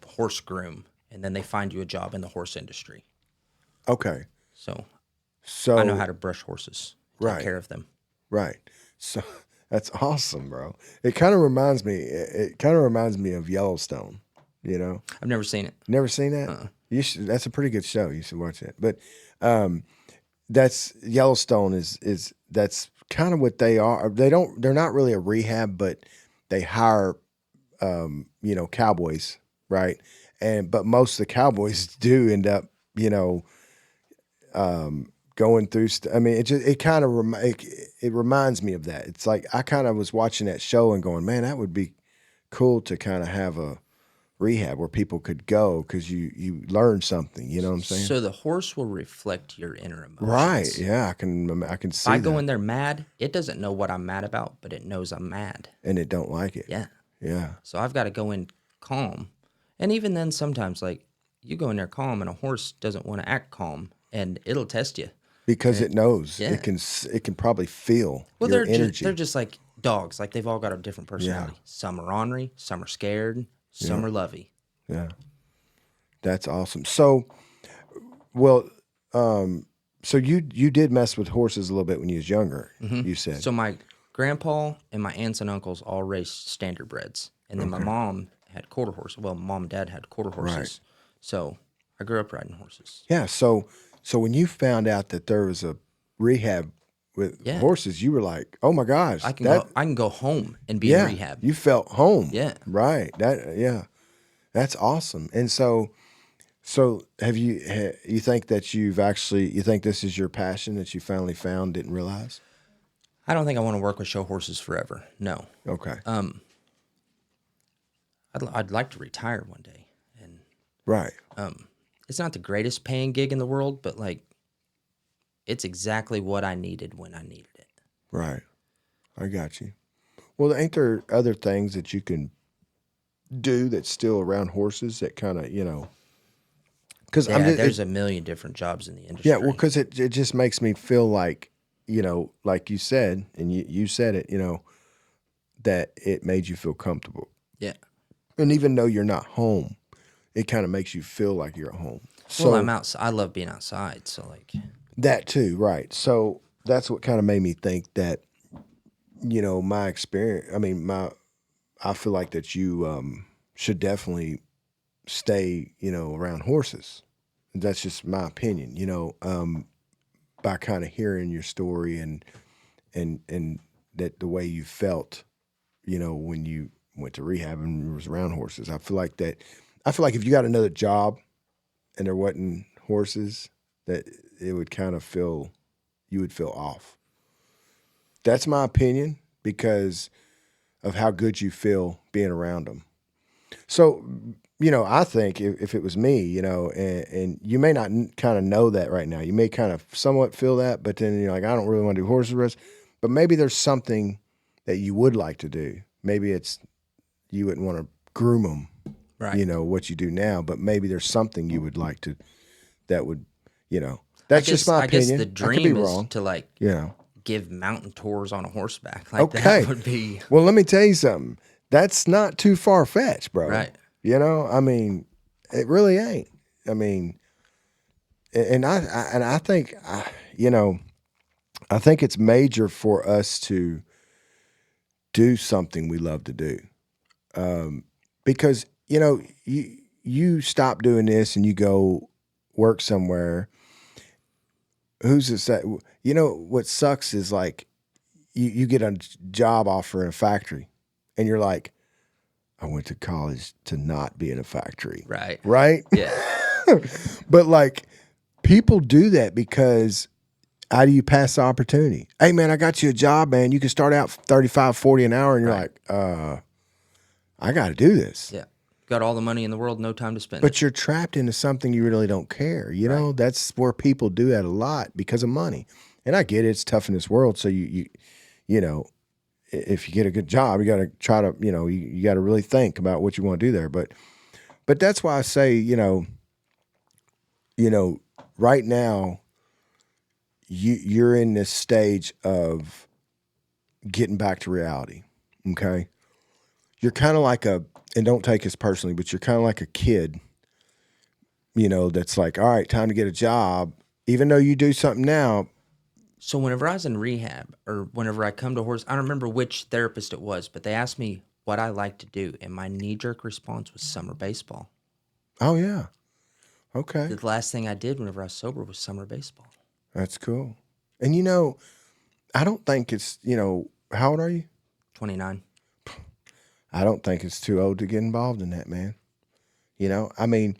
horse groom, and then they find you a job in the horse industry. Okay. So So I know how to brush horses, take Right. care of them. Right. So that's awesome, bro. It kind of reminds me. It kind of reminds me of Yellowstone. I've never seen it. Never seen that? You should. That's a pretty good show. You should watch it. But that's Yellowstone is that's kind of what they are. They're not really a rehab, but they hire cowboys, right? But most of the cowboys do end up going through. It reminds me of that. It's like I kind of was watching that show and going, man, that would be cool to kind of have a rehab where people could go because you learn something. You know what I'm saying? So the horse will reflect your inner emotions. Right. Yeah, I can see If I that. go in there mad, it doesn't know what I'm mad about, but it knows I'm mad. And it don't like it. Yeah. Yeah. So I've got to go in calm. And even then, sometimes, like, you go in there calm, and a horse doesn't want to act calm, and it'll test you. Because it knows. Yeah. It can probably feel Well, your they're energy. they're just like dogs. Like, they've all got a different personality. Some are ornery, some are scared, some are lovey. Yeah. That's awesome. So, well, so you did mess with horses a little bit when you was younger, you said. So my grandpa and my aunts and uncles all raced standardbreds. And then my mom had quarter horses. Well, mom and dad had quarter horses. Right. So I grew up riding horses. Yeah. So when you found out that there was a rehab with horses, you were like, "Oh my gosh, I can go home and be in rehab. You felt home. Yeah. Right. That's awesome. And so have you think that you think this is your passion that you finally found, didn't realize? I don't think I want to work with show horses forever. No. Okay. I'd like to retire one day. And Right. it's not the greatest paying gig in the world, but like it's exactly what I needed when I needed it. Right. I got you. Well, ain't there other things that you can do that's still around horses that kind of, because There's a million different jobs in the industry. yeah, well, because it just makes me feel like, like you said, and you said it, that it made you feel comfortable. Yeah. And even though you're not home, it kind of makes you feel like you're at home. So Well, I'm outside. I love being outside. So like, that too, right. So that's what kind of made me think that, my experience, I feel like that you should definitely stay, around horses. That's just my opinion, by kind of hearing your story and that the way you felt, when you went to rehab and was around horses. I feel like if you got another job and there wasn't horses, that it would kind of you would feel off. That's my opinion because of how good you feel being around them. So, I think if it was me, and you may not kind of know that right now. You may kind of somewhat feel that, but then you're like, I don't really want to do horse rest. But maybe there's something that you would like to do. Maybe it's you wouldn't want to groom them, right. What you do now. But maybe there's something you would like to, that would, that's just my opinion. I guess the dream I could be is wrong. to like give mountain tours on a horseback. Like Okay. that would be Well, let me tell you something. That's not too far fetched, bro. right. You know, I mean, it really ain't. I mean, and I think, you know, I think it's major for us to do something we love to do, because you know, you stop doing this and you go work somewhere. Who's to say? You know what sucks is like you get a job offer in a factory, and you're like, I went to college to not be in a factory, Right. right? Yeah. But like people do that because how do you pass the opportunity? Hey man, I got you a job, man. You can start out 35, 40 an hour, and you're Right. like, I got to do this. Yeah. Got all the money in the world, no time to spend. But you're trapped into something you really don't care. You know, that's where people do that a lot because of money. And I get it, it's tough in this world. So you know, if you get a good job, you got to try to, you know, you got to really think about what you want to do there. But that's why I say, you know, right now, you're in this stage of getting back to reality. Okay, you're kind of like and don't take this personally, but you're kind of like a kid, you know, that's like, all right, time to get a job, even though you do something now. So whenever I was in rehab or whenever I come to horse, I don't remember which therapist it was, but they asked me what I like to do, and my knee-jerk response was summer baseball. Oh yeah, okay, The last thing I did whenever I was sober was summer baseball. that's cool. And you know, I don't think it's, you know, how old are you? 29. I don't think it's too old to get involved in that, man. You know, I mean,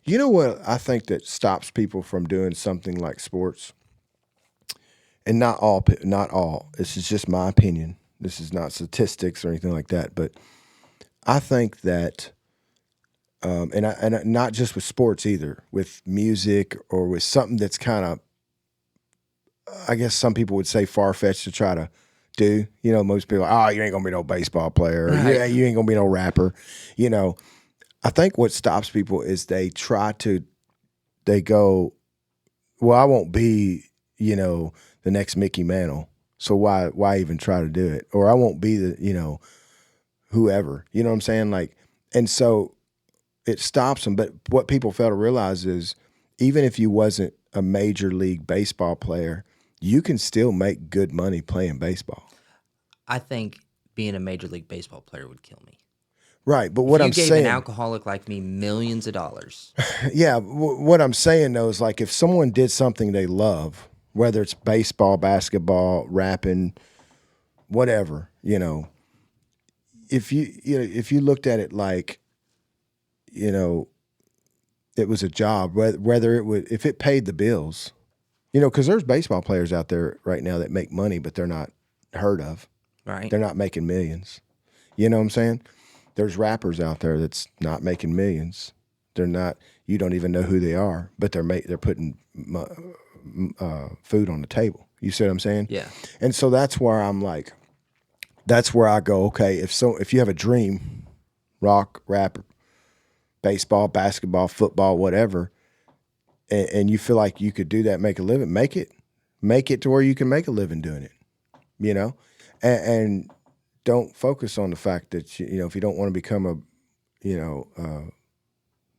you know what I think that stops people from doing something like sports? And not all, this is just my opinion. This is not statistics or anything like that, but I think that, and not just with sports either, with music or with something that's kind of, I guess some people would say far-fetched to try to do. You know, most people are, you ain't gonna be no baseball player. Or, Right. yeah, you ain't gonna be no rapper. You know, I think what stops people is they go, well, I won't be, you know, the next Mickey Mantle. So why even try to do it? Or I won't be the, you know, whoever. You know what I'm saying? Like, and so it stops them. But what people fail to realize is even if you wasn't a major league baseball player, you can still make good money playing baseball. I think being a major league baseball player would kill me. Right. But what If I'm you gave saying, an alcoholic like me millions of dollars. yeah, what I'm saying though is like if someone did something they love, whether it's baseball, basketball, rapping, whatever, you know, if you looked at it like, you know, it was a job, whether it would, if it paid the bills, you know, because there's baseball players out there right now that make money, but they're not heard of. Right. They're not making millions. You know what I'm saying? There's rappers out there that's not making millions. They're not. You don't even know who they are, but they're putting food on the table. You see what I'm saying? Yeah. And so that's where I'm like, that's where I go. Okay, if you have a dream, rock, rap, baseball, basketball, football, whatever, and you feel like you could do that, make a living, make it to where you can make a living doing it. You know, and don't focus on the fact that you know if you don't want to become a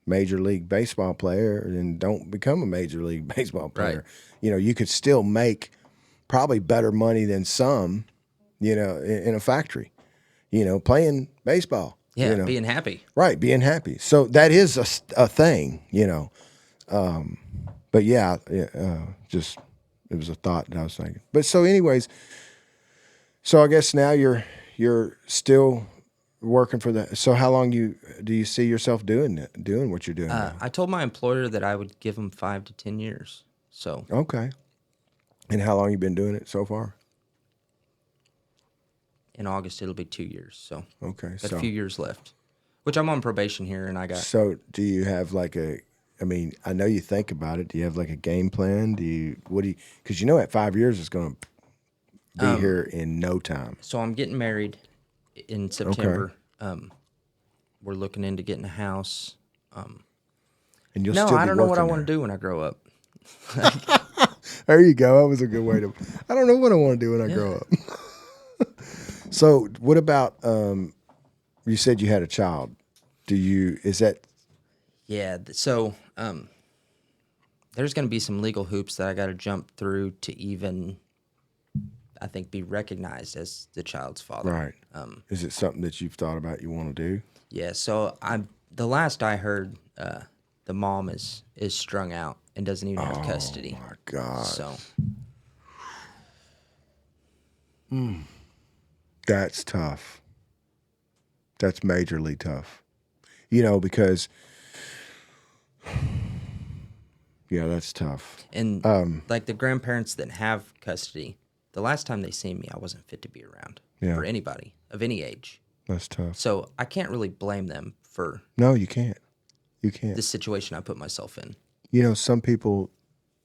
major league baseball player, then don't become a major league baseball player. Right. You know, you could still make probably better money than some, you know, in a factory, you know, playing baseball. Yeah. You know? Being happy. Right, being happy. So that is a thing, you know. But yeah, just it was a thought that I was thinking. But so anyways, so I guess now you're still working for that. So how long do you see yourself doing what you're doing now? I told my employer that I would give him 5 to 10 years. So Okay. And how long you been doing it so far? in August, it'll be 2 years. So Okay. got a few years left, which I'm on probation here, and I got. So do you have like I mean, I know you think about it. Do you have like a game plan? Because you know at 5 years it's going to be here in no time. So I'm getting married in September. We're looking into getting a house. And you'll No, still be I don't know what I working want to do when I grow up. There you go. That was a good way to. I don't know what I want to do when I grow up. So, what about? You said you had a child. Is that? Yeah. So, there's going to be some legal hoops that I got to jump through to even, I think, be recognized as the child's father. Right. Is it something that you've thought about you want to do? Yeah. So the last I heard, the mom is strung out and doesn't even have custody. Oh my God. So. That's tough. That's majorly tough. Because yeah, that's tough. And like the grandparents that have custody, the last time they seen me, I wasn't fit to be around for anybody of any age. That's tough. So I can't really blame them for No, you can't. You can't. the situation I put myself in. Some people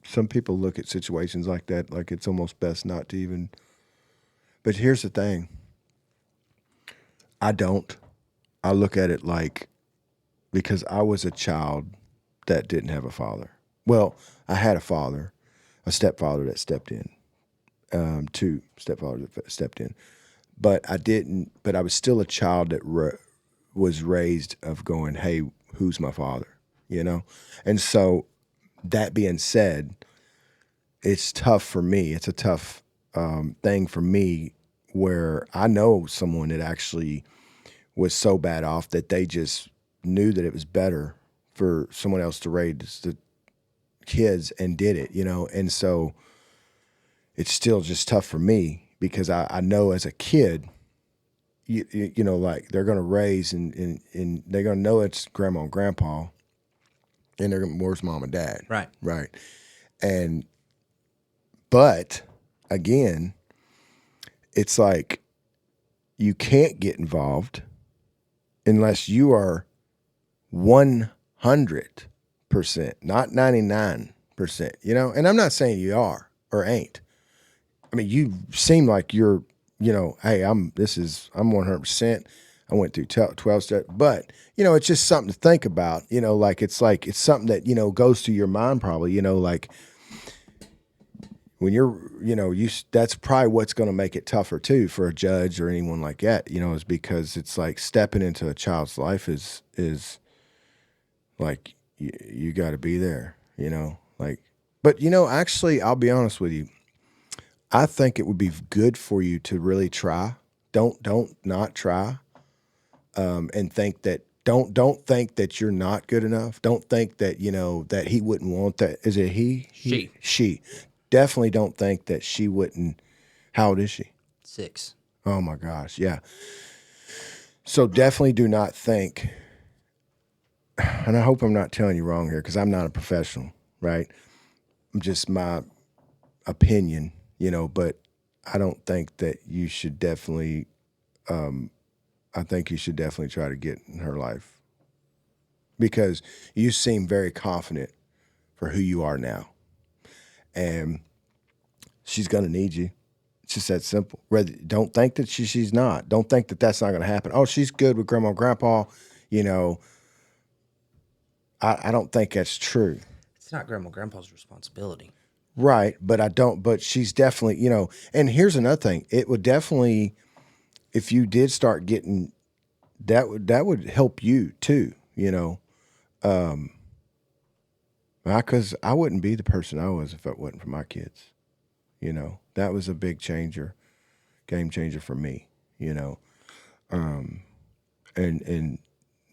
look at situations like that like it's almost best not to even. But here's the thing. I don't. I look at it like, because I was a child that didn't have a father. Well, I had a father, a stepfather that stepped in, two stepfathers that stepped in, but I didn't. But I was still a child that was raised of going, hey, who's my father? And so that being said, it's tough for me. It's a tough thing for me where I know someone that actually was so bad off that they just knew that it was better for someone else to raise the kids and did it, and so it's still just tough for me because I know as a kid, like they're going to raise and they're going to know it's grandma and grandpa and they're going to, where's mom and dad? Right. Right. But again, it's like you can't get involved unless you are 100%, not 99%, and I'm not saying you are or ain't. I mean, you seem like you're, hey, I'm 100%. I went through 12 steps, but it's just something to think about, it's something that, goes through your mind probably, like when you're, that's probably what's going to make it tougher too for a judge or anyone like that, is because it's like stepping into a child's life is like, you got to be there, but actually, I'll be honest with you. I think it would be good for you to really try. Don't not try, and think that, don't think that you're not good enough. Don't think that, that he wouldn't want that. Is it he? She. Definitely don't think that she wouldn't. How old is she? 6. Oh my gosh, yeah. So definitely do not think, and I hope I'm not telling you wrong here because I'm not a professional, right? I'm just my opinion, but I don't think that you should definitely, I think you should definitely try to get in her life because you seem very confident for who you are now. And she's going to need you. It's just that simple. Don't think that she's not. Don't think that that's not going to happen. Oh, she's good with grandma and grandpa. I don't think that's true. It's not grandma and grandpa's responsibility. Right. But she's definitely, and here's another thing. It would definitely, if you did start getting, that would help you too, because I wouldn't be the person I was if it wasn't for my kids. That was a big game changer for me. And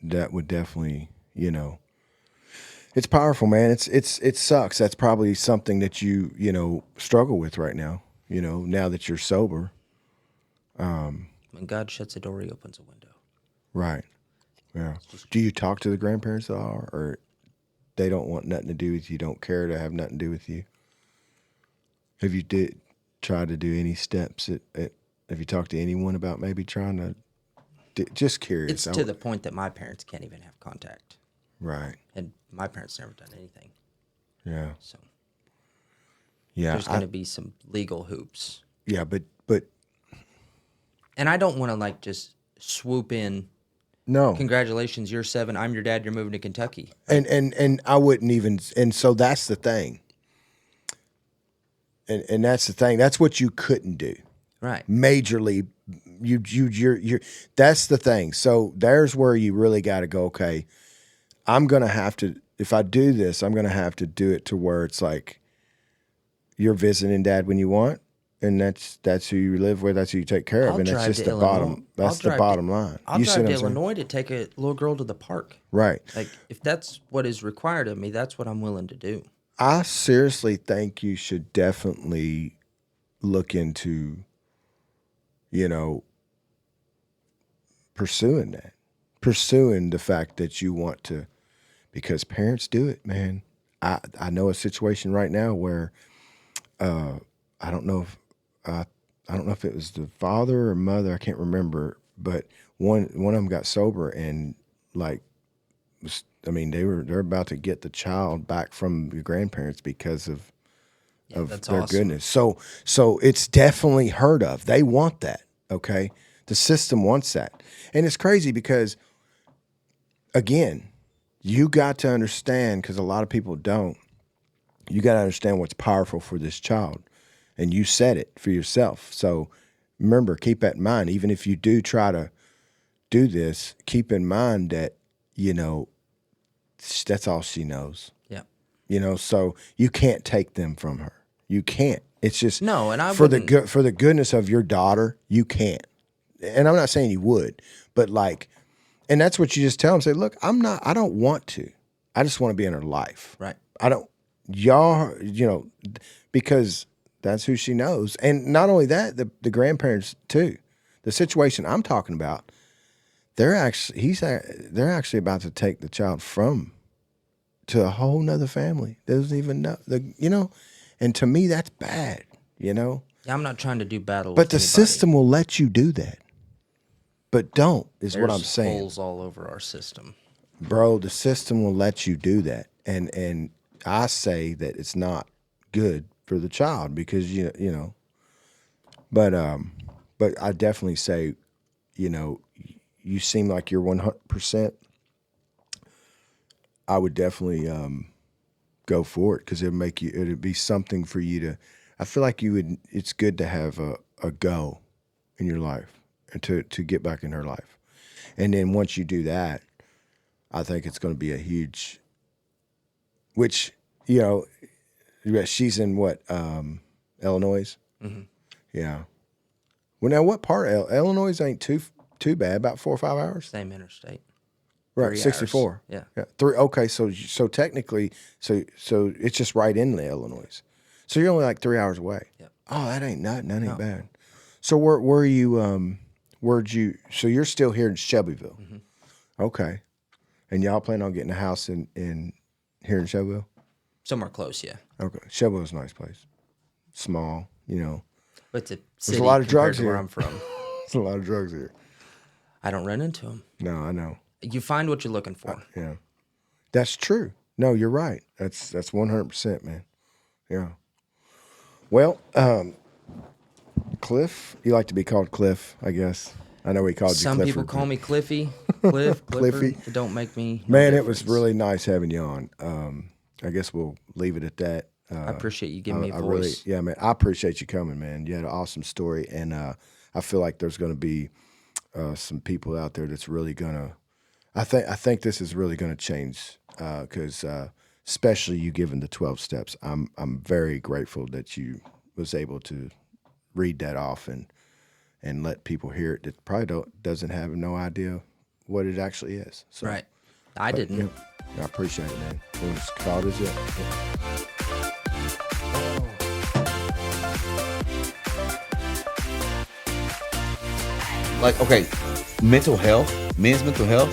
that would definitely, it's powerful, man. It sucks. That's probably something that you struggle with right now. Now that you're sober. When God shuts a door, He opens a window. Right. Yeah. Do you talk to the grandparents at all, or they don't want nothing to do with you, don't care to have nothing to do with you? Have you tried to do any steps have you talked to anyone about maybe trying to, just curious. It's to the point that my parents can't even have contact. Right. And my parents never done anything. Yeah. So yeah, there's going to be some legal hoops. Yeah, but and I don't want to just swoop in. No. Congratulations, you're 7. I'm your dad. You're moving to Kentucky. And I wouldn't even. And so that's the thing. And that's the thing. That's what you couldn't do. Right. Majorly, you're that's the thing. So there's where you really got to go, okay, I'm going to have to, if I do this, I'm going to have to do it to where it's like you're visiting dad when you want, and that's who you live with, that's who you take care of, and that's just the bottom. That's the bottom line. I'll drive to Illinois to take a little girl to the park. Right. Like, if that's what is required of me, that's what I'm willing to do. I seriously think you should definitely look into, pursuing the fact that you want to, because parents do it, man. I know a situation right now where I don't know if it was the father or mother, I can't remember, but one of them got sober and they're about to get the child back from the grandparents because of their awesome. goodness. So it's definitely heard of. They want that. Okay. The system wants that. And it's crazy because, again, you got to understand, because a lot of people don't, you got to understand what's powerful for this child. And you said it for yourself. So remember, keep that in mind. Even if you do try to do this, keep in mind that, that's all she knows. Yeah. So you can't take them from her. You can't. It's just no, and I for the goodness of your daughter, you can't. And I'm not saying you would, but and that's what you just tell them. Say, look, I don't want to. I just want to be in her life. Right. I don't, because that's who she knows. And not only that, the grandparents too. The situation I'm talking about, they're actually about to take the child to a whole nother family. Doesn't even know, and to me that's bad, Yeah, I'm not trying to do battle. But with the anybody. system will let you do that. But don't is There's what I'm saying. Holes all over our system, bro. The system will let you do that, and I say that it's not good for the child because But I definitely say, you seem like you're 100%. I would definitely go for it because it'd be something for you to. I feel like it's good to have a go in your life and to get back in her life, and then once you do that, I think it's going to be a huge. Which she's in what Illinois. Mm-hmm. Yeah. Well, now what part of Illinois ain't too bad? About 4 or 5 hours. Same interstate. Right, 64. Yeah. 3. Okay, so technically, so it's just right in Illinois. So you're only like 3 hours away. Yep. Oh, that ain't nothing. That ain't bad. So where you so you're still here in Shelbyville? Mm-hmm. Okay, and y'all plan on getting a house in here in Shelbyville? Somewhere close, yeah. Okay, Shelbyville's a nice place. Small, But it's a city. There's a lot of drugs here. Where I'm from. There's a lot of drugs here. I don't run into them. No, I know. You find what you're looking for. Yeah, that's true. No, you're right. That's 100%, man. Yeah. Well, Cliff, you like to be called Cliff, I guess. I know we called you Some Clifford. people call me Cliffy, Cliff, Cliffy. It don't make me. Man, it was really nice having you on. I guess we'll leave it at that. I appreciate you giving me a I voice. really, man, I appreciate you coming, man. You had an awesome story, and I feel like there's going to be some people out there that's really going to. I think this is really going to change because especially you giving the 12 steps. I'm very grateful that you was able to read that off and let people hear it that probably doesn't have no idea what it actually is. So, Right. I didn't. Yeah, I appreciate it, man. We'll just call this up. Like, okay, mental health, men's mental health.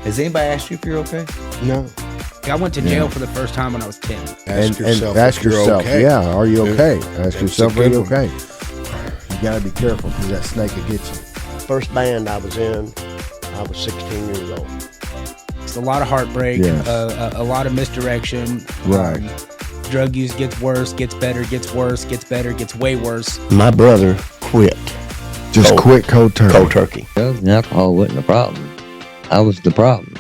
Has anybody asked you if you're okay? No. I went to jail for the first time when I was 10. Ask yourself, ask if you're yourself, okay. yeah, are you okay? Ask That's yourself, a are good you one. okay? You got to be careful because that snake will get you. First band I was in, I was 16 years old. It's a lot of heartbreak, Yes. a lot of misdirection. Right. Drug use gets worse, gets better, gets worse, gets better, gets way worse. My brother quit Just quit cold turkey. cold turkey. Drugs and alcohol wasn't a problem. I was the problem.